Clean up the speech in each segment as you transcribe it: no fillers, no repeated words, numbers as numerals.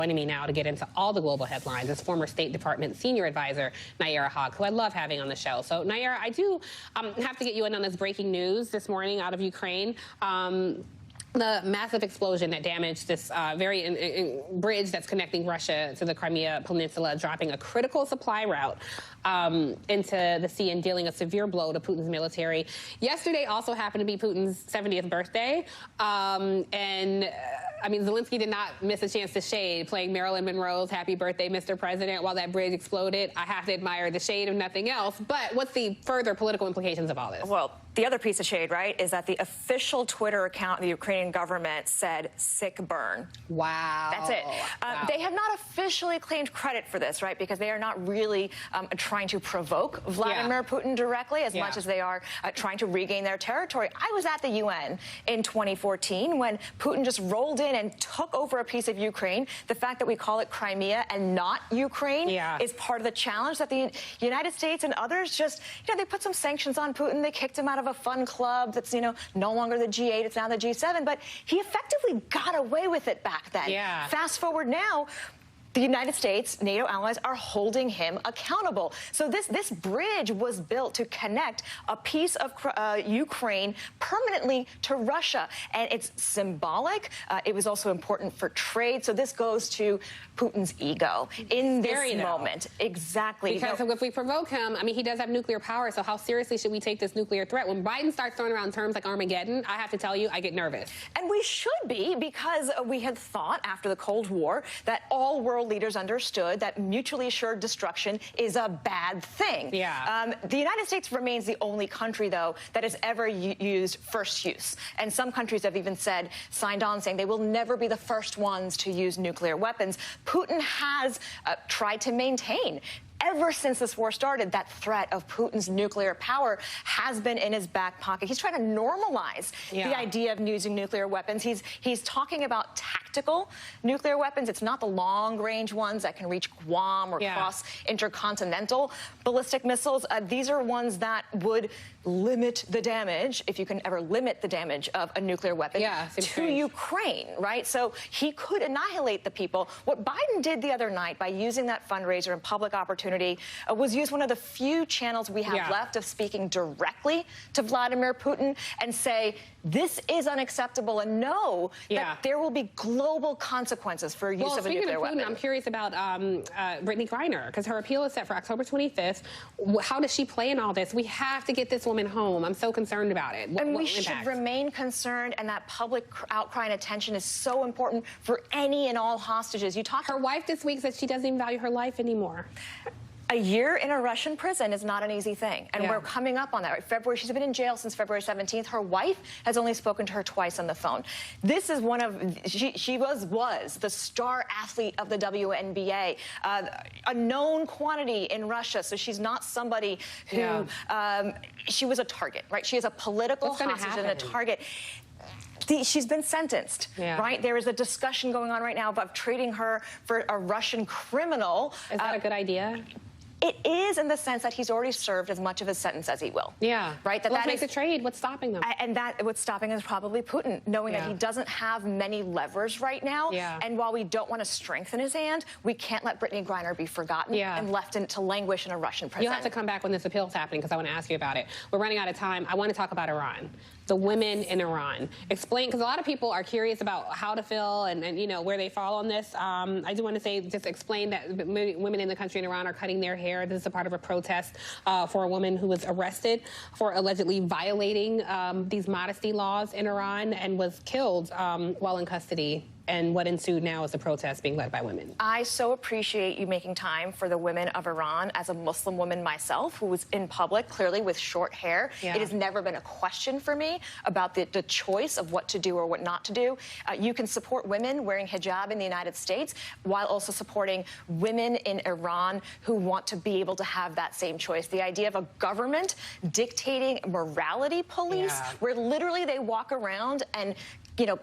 Joining me now to get into all the global headlines is former State Department Senior Advisor Nayyera, who I love having on the show. So, Nayyera, I do have to get you in on this breaking news this morning out of Ukraine. The massive explosion that damaged this bridge that's connecting Russia to the Crimea Peninsula, dropping a critical supply route into the sea and dealing a severe blow to Putin's military. Yesterday also happened to be Putin's 70th birthday. I mean, Zelensky did not miss a chance to shade, playing Marilyn Monroe's Happy Birthday, Mr. President, while that bridge exploded. I have to admire the shade, if nothing else. But what's the further political implications of all this? Well, the other piece of shade, right, is that the official Twitter account of the Ukrainian government said sick burn. Wow. That's it. Wow. They have not officially claimed credit for this, right, because they are not really trying to provoke Vladimir Putin directly as much as they are trying to regain their territory. I was at the UN in 2014 when Putin just rolled in and took over a piece of Ukraine. The fact that we call it Crimea and not Ukraine is part of the challenge that the United States and others just, they put some sanctions on Putin. They kicked him out of a fun club that's, no longer the G8, it's now the G7, but he effectively got away with it back then. Fast forward now, the United States, NATO allies are holding him accountable. So this bridge was built to connect a piece of Ukraine permanently to Russia. And it's symbolic. It was also important for trade. So this goes to Putin's ego in this moment. Exactly. Because if we provoke him, I mean, he does have nuclear power. So how seriously should we take this nuclear threat? When Biden starts throwing around terms like Armageddon, I have to tell you, I get nervous. And we should be, because we had thought after the Cold War that all world leaders understood that mutually assured destruction is a bad thing. The United States remains the only country, though, that has ever used first use. And some countries have even signed on saying they will never be the first ones to use nuclear weapons. Putin has tried to maintain, ever since this war started, that threat of Putin's nuclear power has been in his back pocket. He's trying to normalize the idea of using nuclear weapons. He's talking about tactical nuclear weapons. It's not the long-range ones that can reach Guam or cross intercontinental ballistic missiles. These are ones that would limit the damage, if you can ever limit the damage of a nuclear weapon, to Ukraine, right? So he could annihilate the people. What Biden did the other night by using that fundraiser and public opportunity was use one of the few channels we have left of speaking directly to Vladimir Putin and say, this is unacceptable, and know that there will be global consequences for use of a nuclear weapon. I'm curious about Brittany Griner, because her appeal is set for October 25th. How does she play in all this? We have to get this woman home. I'm so concerned about it. And we should remain concerned, and that public outcry and attention is so important for any and all hostages. Her wife this week said she doesn't even value her life anymore. A year in a Russian prison is not an easy thing, and we're coming up on that. Right? February, she's been in jail since February 17th. Her wife has only spoken to her twice on the phone. This is one of, she was the star athlete of the WNBA, a known quantity in Russia, so she's not somebody who, she was a target, right? She is a political hostage and a target. She's been sentenced, right? There is a discussion going on right now about treating her for a Russian criminal. Is that a good idea? It is, in the sense that he's already served as much of his sentence as he will. Right? Let's make the trade. What's stopping them? And what's stopping is probably Putin, knowing that he doesn't have many levers right now. And while we don't want to strengthen his hand, we can't let Brittany Griner be forgotten and left to languish in a Russian prison. You'll have to come back when this appeal is happening, because I want to ask you about it. We're running out of time. I want to talk about Iran. The women in Iran. Explain, because a lot of people are curious about how to feel and where they fall on this. I do want to say, just explain that women in the country in Iran are cutting their hair. This is a part of a protest for a woman who was arrested for allegedly violating these modesty laws in Iran and was killed while in custody. And what ensued now is a protest being led by women. I so appreciate you making time for the women of Iran. As a Muslim woman myself, who was in public, clearly with short hair, it has never been a question for me about the choice of what to do or what not to do. You can support women wearing hijab in the United States while also supporting women in Iran who want to be able to have that same choice. The idea of a government dictating morality police, where literally they walk around and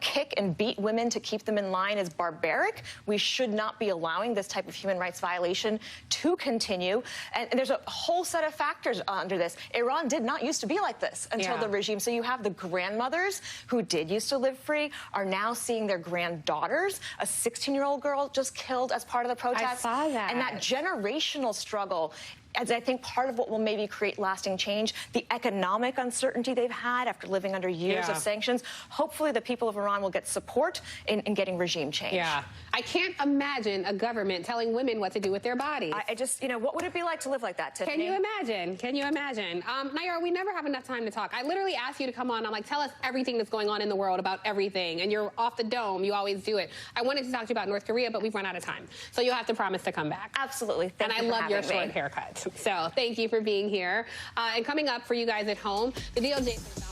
kick and beat women to keep them in line is barbaric. We should not be allowing this type of human rights violation to continue. And there's a whole set of factors under this. Iran did not used to be like this until the regime. So you have the grandmothers who did used to live free are now seeing their granddaughters. A 16-year-old girl just killed as part of the protest. I saw that. And that generational struggle, as I think part of what will maybe create lasting change, the economic uncertainty they've had after living under years of sanctions. Hopefully the people of Iran will get support in getting regime change. Yeah. I can't imagine a government telling women what to do with their bodies. I just, what would it be like to live like that, Tiffany? Can you imagine? Can you imagine? Nayyera, we never have enough time to talk. I literally asked you to come on. I'm like, tell us everything that's going on in the world about everything. And you're off the dome. You always do it. I wanted to talk to you about North Korea, but we've run out of time. So you'll have to promise to come back. Absolutely. And I love your short haircut. So thank you for being here. And coming up for you guys at home, the DOJ